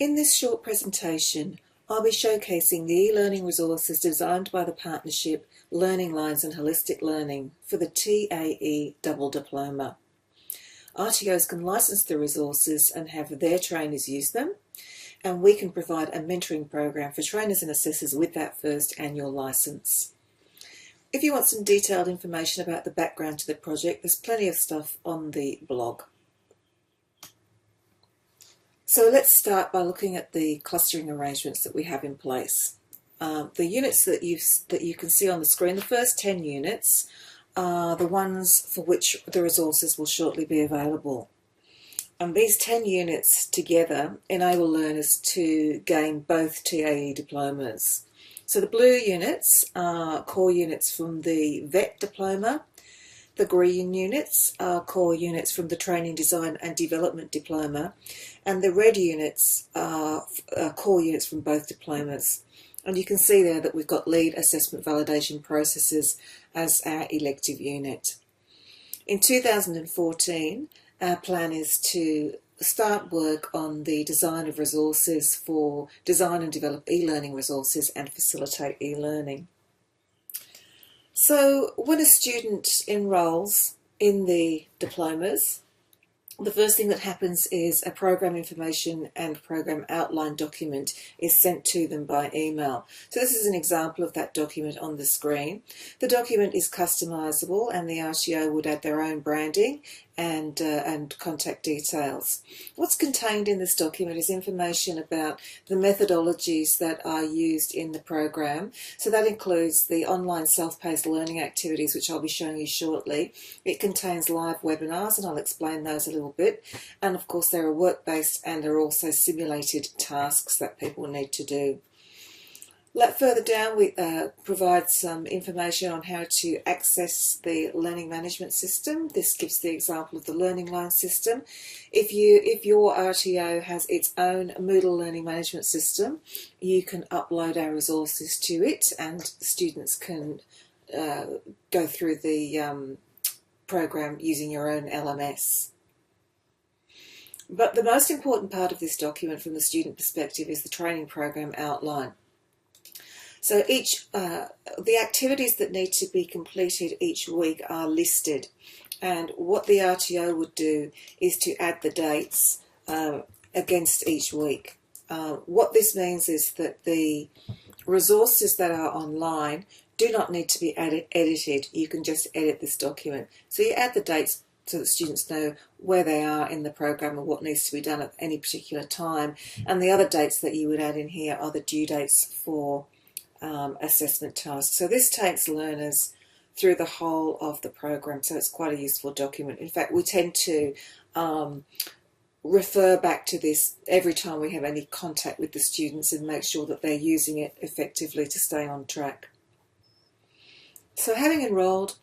In this short presentation, I'll be showcasing the e-learning resources designed by the partnership Learning, Lines and Wholistic Learning for the TAE double diploma. RTOs can license the resources and have their trainers use them, and we can provide a mentoring program for trainers and assessors with that first annual license. If you want some detailed information about the background to the project, there's plenty of stuff on the blog. So let's start by looking at the clustering arrangements that we have in place. The units that you can see on the screen, the first 10 units, are the ones for which the resources will shortly be available. And these 10 units together enable learners to gain both TAE diplomas. So the blue units are core units from the VET diploma. The green units are core units from the Training, Design and Development diploma, and the red units are core units from both diplomas. And you can see there that we've got lead assessment validation processes as our elective unit. In 2014, our plan is to start work on the design of resources for design and develop e-learning resources and facilitate e-learning. So when a student enrolls in the diplomas, the first thing that happens is a program information and program outline document is sent to them by email. So this is an example of that document on the screen. The document is customizable and the RTO would add their own branding and contact details. What's contained in this document is information about the methodologies that are used in the program. So that includes the online self-paced learning activities, which I'll be showing you shortly. It contains live webinars, and I'll explain those a little bit. And of course, there are work-based and there are also simulated tasks that people need to do. Further down, we provide some information on how to access the learning management system. This gives the example of the Learning Line system. If your RTO has its own Moodle learning management system, you can upload our resources to it, and students can go through the program using your own LMS. But the most important part of this document from the student perspective is the training program outline. So the activities that need to be completed each week are listed, and what the RTO would do is to add the dates against each week. What this means is that the resources that are online do not need to be edited. You can just edit this document. So you add the dates so that students know where they are in the program and what needs to be done at any particular time. And the other dates that you would add in here are the due dates for assessment tasks. So this takes learners through the whole of the program, so it's quite a useful document. In fact, we tend to refer back to this every time we have any contact with the students and make sure that they're using it effectively to stay on track. So having enrolled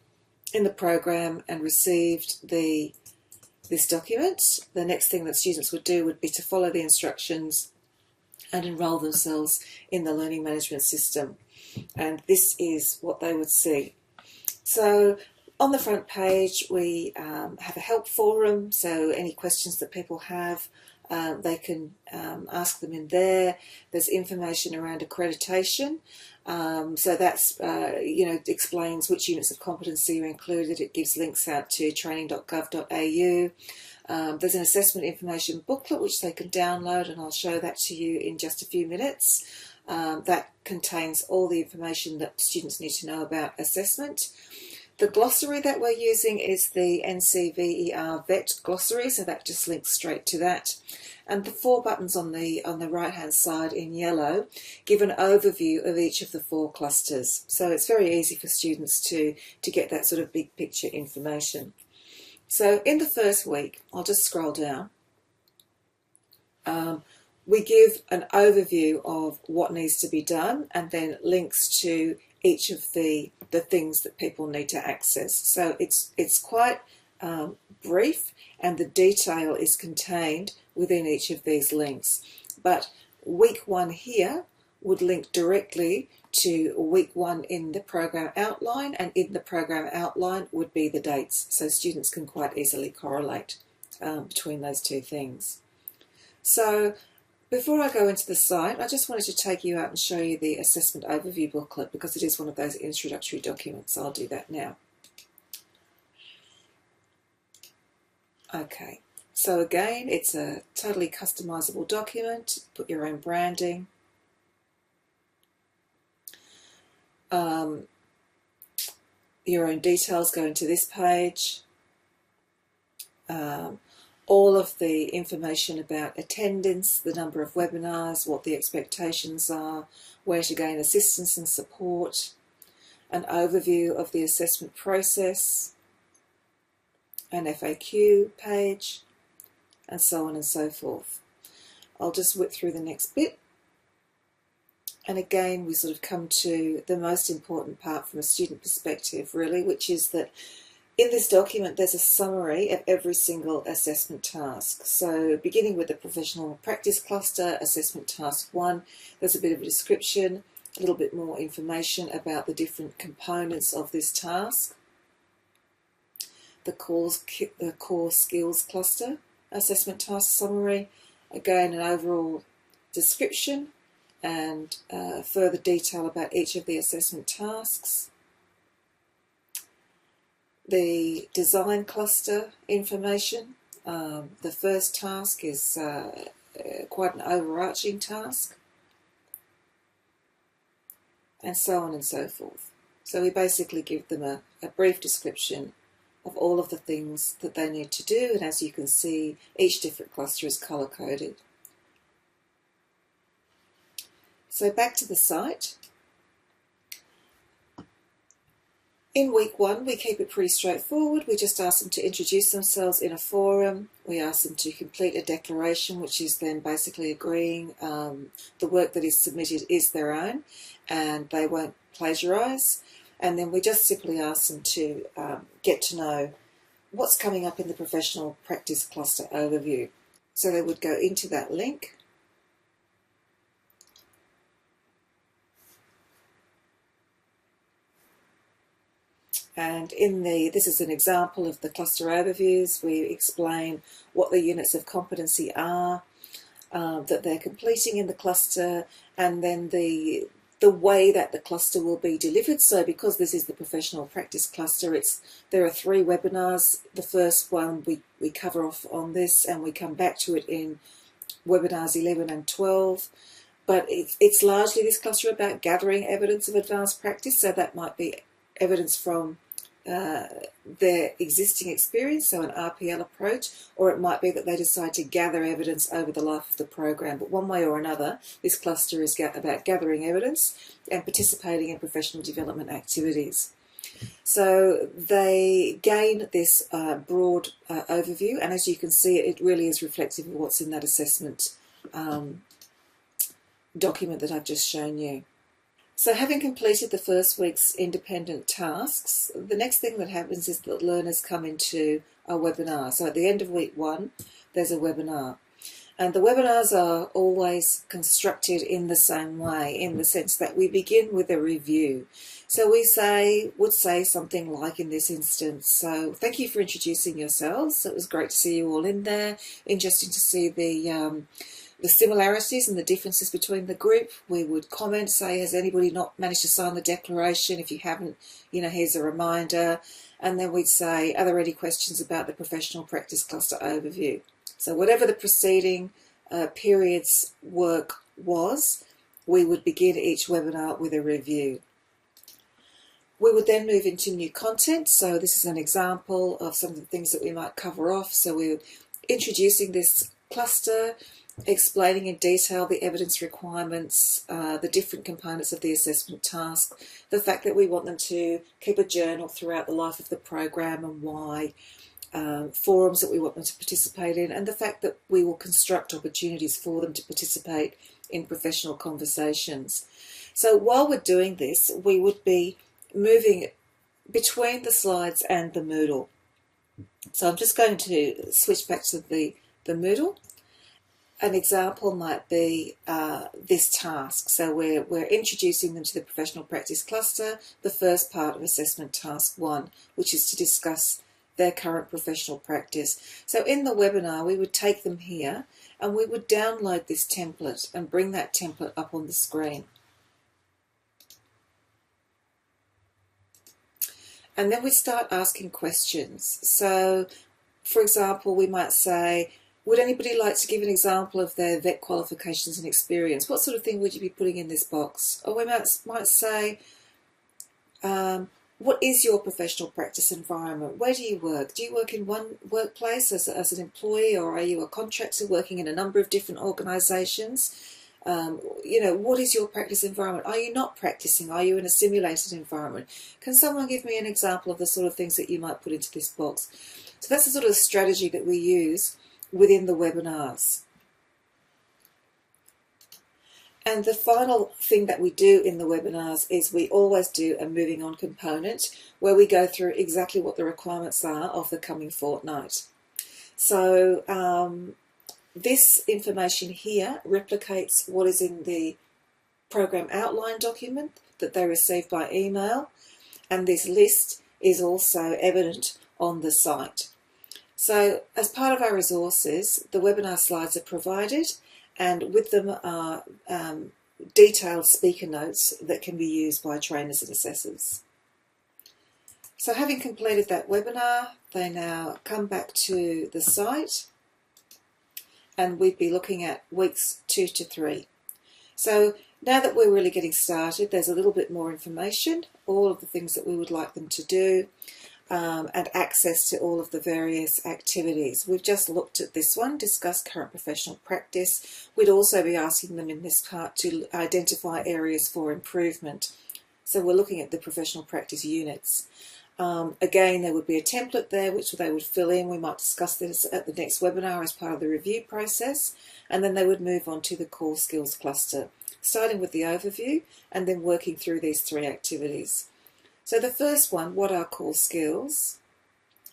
in the program and received this document, the next thing that students would do would be to follow the instructions and enrol themselves in the learning management system. And this is what they would see. So on the front page we have a help forum, so any questions that people have, they can ask them in there. There's information around accreditation. So that's, explains which units of competency are included. It gives links out to training.gov.au. There's an assessment information booklet which they can download, and I'll show that to you in just a few minutes. That contains all the information that students need to know about assessment. The glossary that we're using is the NCVER VET glossary, so that just links straight to that. And the 4 buttons on the right hand side in yellow give an overview of each of the 4 clusters. So it's very easy for students to get that sort of big picture information. So in the first week, I'll just scroll down, we give an overview of what needs to be done and then links to each of the things that people need to access. So it's quite brief, and the detail is contained within each of these links. But week 1 here would link directly to week 1 in the program outline, and in the program outline would be the dates, so students can quite easily correlate between those two things. So Before I go into the site, I just wanted to take you out and show you the assessment overview booklet because it is one of those introductory documents. I'll do that now. Okay, so again, it's a totally customizable document. Put your own branding. Your own details go into this page. All of the information about attendance, the number of webinars, what the expectations are, where to gain assistance and support, an overview of the assessment process, an FAQ page, and so on and so forth. I'll just whip through the next bit. And again, we sort of come to the most important part from a student perspective, really, which is that in this document, there's a summary of every single assessment task. So beginning with the professional practice cluster, assessment task 1, there's a bit of a description, a little bit more information about the different components of this task. The core skills cluster, assessment task summary, again an overall description and further detail about each of the assessment tasks. The design cluster information. The first task is quite an overarching task, and so on and so forth. So we basically give them a brief description of all of the things that they need to do, and as you can see, each different cluster is colour-coded. So back to the site. In week 1, we keep it pretty straightforward. We just ask them to introduce themselves in a forum. We ask them to complete a declaration, which is then basically agreeing the work that is submitted is their own and they won't plagiarise. And then we just simply ask them to get to know what's coming up in the professional practice cluster overview. So they would go into that link. And this is an example of the cluster overviews. We explain what the units of competency are that they're completing in the cluster, and then the way that the cluster will be delivered. So because this is the professional practice cluster, there are 3 webinars. The first one we cover off on this, and we come back to it in webinars 11 and 12. But it's largely this cluster about gathering evidence of advanced practice. So that might be evidence from their existing experience, so an RPL approach, or it might be that they decide to gather evidence over the life of the program. But one way or another, this cluster is about gathering evidence and participating in professional development activities. So they gain this broad overview, and as you can see, it really is reflective of what's in that assessment document that I've just shown you. So having completed the first week's independent tasks, the next thing that happens is that learners come into a webinar. So at the end of week 1, there's a webinar. And the webinars are always constructed in the same way, in the sense that we begin with a review. So we would say something like in this instance, so thank you for introducing yourselves. It was great to see you all in there. Interesting to see the similarities and the differences between the group. We would comment, say, has anybody not managed to sign the declaration? If you haven't, here's a reminder. And then we'd say, are there any questions about the professional practice cluster overview? So whatever the preceding period's work was, we would begin each webinar with a review. We would then move into new content. So this is an example of some of the things that we might cover off. So we're introducing this cluster, explaining in detail the evidence requirements, the different components of the assessment task, the fact that we want them to keep a journal throughout the life of the program and why, forums that we want them to participate in, and the fact that we will construct opportunities for them to participate in professional conversations. So while we're doing this, we would be moving between the slides and the Moodle. So I'm just going to switch back to the Moodle. An example might be this task. So we're introducing them to the professional practice cluster, the first part of assessment task 1, which is to discuss their current professional practice. So in the webinar, we would take them here and we would download this template and bring that template up on the screen. And then we start asking questions. So, for example, we might say, would anybody like to give an example of their vet qualifications and experience? What sort of thing would you be putting in this box? Or we might say, what is your professional practice environment? Where do you work? Do you work in one workplace as an employee, or are you a contractor working in a number of different organisations? What is your practice environment? Are you not practicing? Are you in a simulated environment? Can someone give me an example of the sort of things that you might put into this box? So that's the sort of strategy that we use within the webinars. And the final thing that we do in the webinars is we always do a moving on component where we go through exactly what the requirements are of the coming fortnight. So this information here replicates what is in the program outline document that they received by email, and this list is also evident on the site. So as part of our resources, the webinar slides are provided, and with them are detailed speaker notes that can be used by trainers and assessors. So having completed that webinar, they now come back to the site, and we'd be looking at weeks 2 to 3. So now that we're really getting started, there's a little bit more information, all of the things that we would like them to do, and access to all of the various activities. We've just looked at this one, discuss current professional practice. We'd also be asking them in this part to identify areas for improvement. So we're looking at the professional practice units. Again, there would be a template there which they would fill in. We might discuss this at the next webinar as part of the review process, and then they would move on to the core skills cluster, starting with the overview and then working through these 3 activities. So the first one, what are core skills,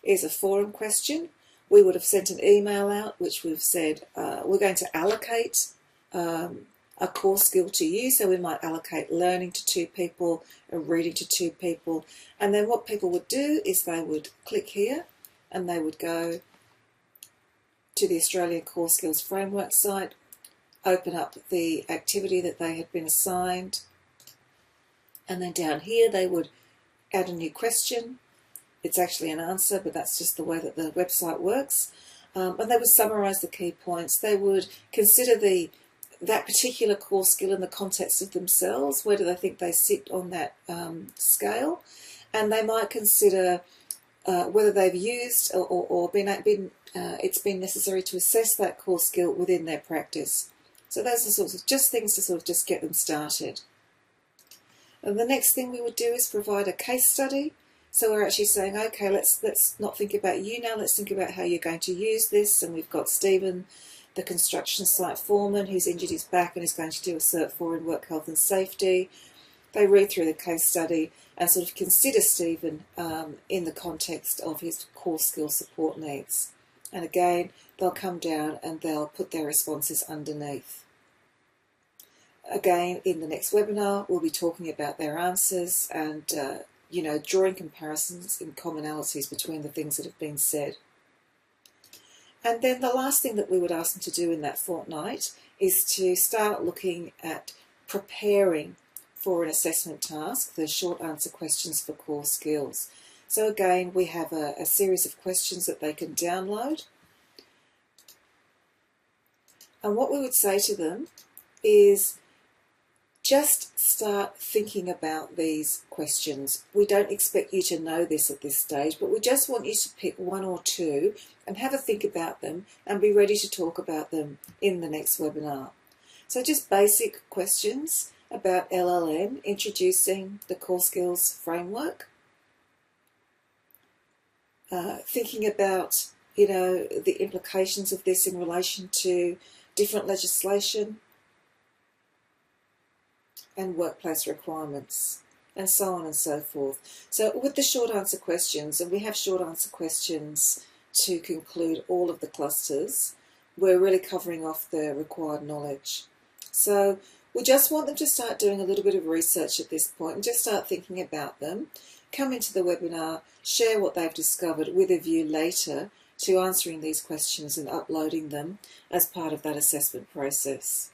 is a forum question. We would have sent an email out which would have said we're going to allocate a core skill to you, so we might allocate learning to 2 people and reading to 2 people, and then what people would do is they would click here and they would go to the Australian Core Skills Framework site, open up the activity that they had been assigned, and then down here they would add a new question. It's actually an answer, but that's just the way that the website works, and they would summarise the key points. They would consider that particular core skill in the context of themselves. Where do they think they sit on that scale? And they might consider whether they've used or it's been necessary to assess that core skill within their practice. So those are sorts of just things to sort of just get them started. And the next thing we would do is provide a case study. So we're actually saying, okay, let's not think about you now, let's think about how you're going to use this. And we've got Stephen, the construction site foreman, who's injured his back and is going to do a Cert 4 in work health and safety. They read through the case study and sort of consider Stephen in the context of his core skill support needs. And again, they'll come down and they'll put their responses underneath. Again, in the next webinar, we'll be talking about their answers and, drawing comparisons and commonalities between the things that have been said. And then the last thing that we would ask them to do in that fortnight is to start looking at preparing for an assessment task, the short answer questions for core skills. So again, we have a series of questions that they can download. And what we would say to them is just start thinking about these questions. We don't expect you to know this at this stage, but we just want you to pick 1 or 2 and have a think about them and be ready to talk about them in the next webinar. So just basic questions about LLM, introducing the core skills framework, thinking about the implications of this in relation to different legislation and workplace requirements, and so on and so forth. So with the short answer questions, and we have short answer questions to conclude all of the clusters, we're really covering off the required knowledge. So we just want them to start doing a little bit of research at this point and just start thinking about them, come into the webinar, share what they've discovered with a view later to answering these questions and uploading them as part of that assessment process.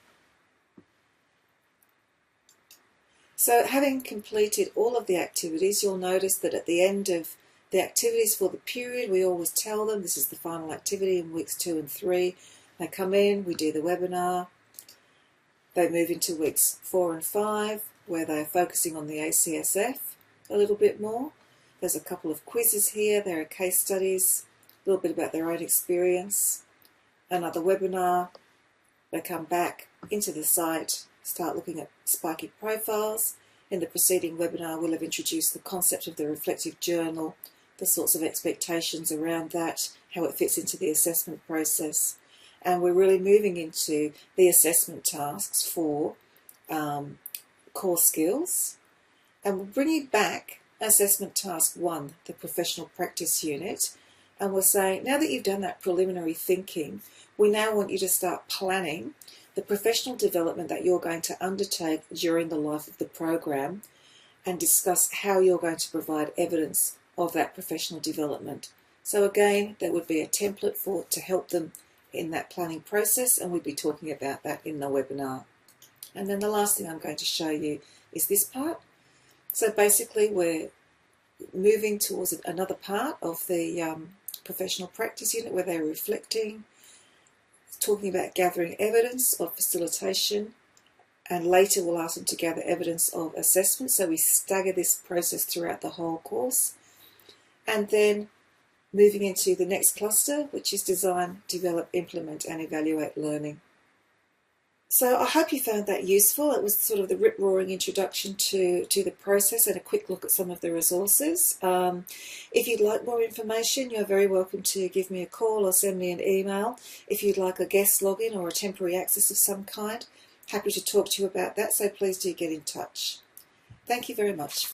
So having completed all of the activities, you'll notice that at the end of the activities for the period, we always tell them this is the final activity in weeks 2 and 3. They come in, we do the webinar. They move into weeks 4 and 5, where they're focusing on the ACSF a little bit more. There's a couple of quizzes here. There are case studies, a little bit about their own experience. Another webinar. They come back into the site, start looking at spiky profiles. In the preceding webinar, we'll have introduced the concept of the reflective journal, the sorts of expectations around that, how it fits into the assessment process. And we're really moving into the assessment tasks for core skills. And we'll bring you back assessment task 1, the professional practice unit. And we're saying, now that you've done that preliminary thinking, we now want you to start planning the professional development that you're going to undertake during the life of the program, and discuss how you're going to provide evidence of that professional development. So again, there would be a template to help them in that planning process, and we'll be talking about that in the webinar. And then the last thing I'm going to show you is this part. So basically we're moving towards another part of the professional practice unit where they're reflecting, talking about gathering evidence of facilitation, and later we'll ask them to gather evidence of assessment. So we stagger this process throughout the whole course. And then moving into the next cluster, which is design, develop, implement and evaluate learning. So I hope you found that useful. It was sort of the rip-roaring introduction to the process and a quick look at some of the resources. If you'd like more information, you're very welcome to give me a call or send me an email. If you'd like a guest login or a temporary access of some kind, happy to talk to you about that, so please do get in touch. Thank you very much.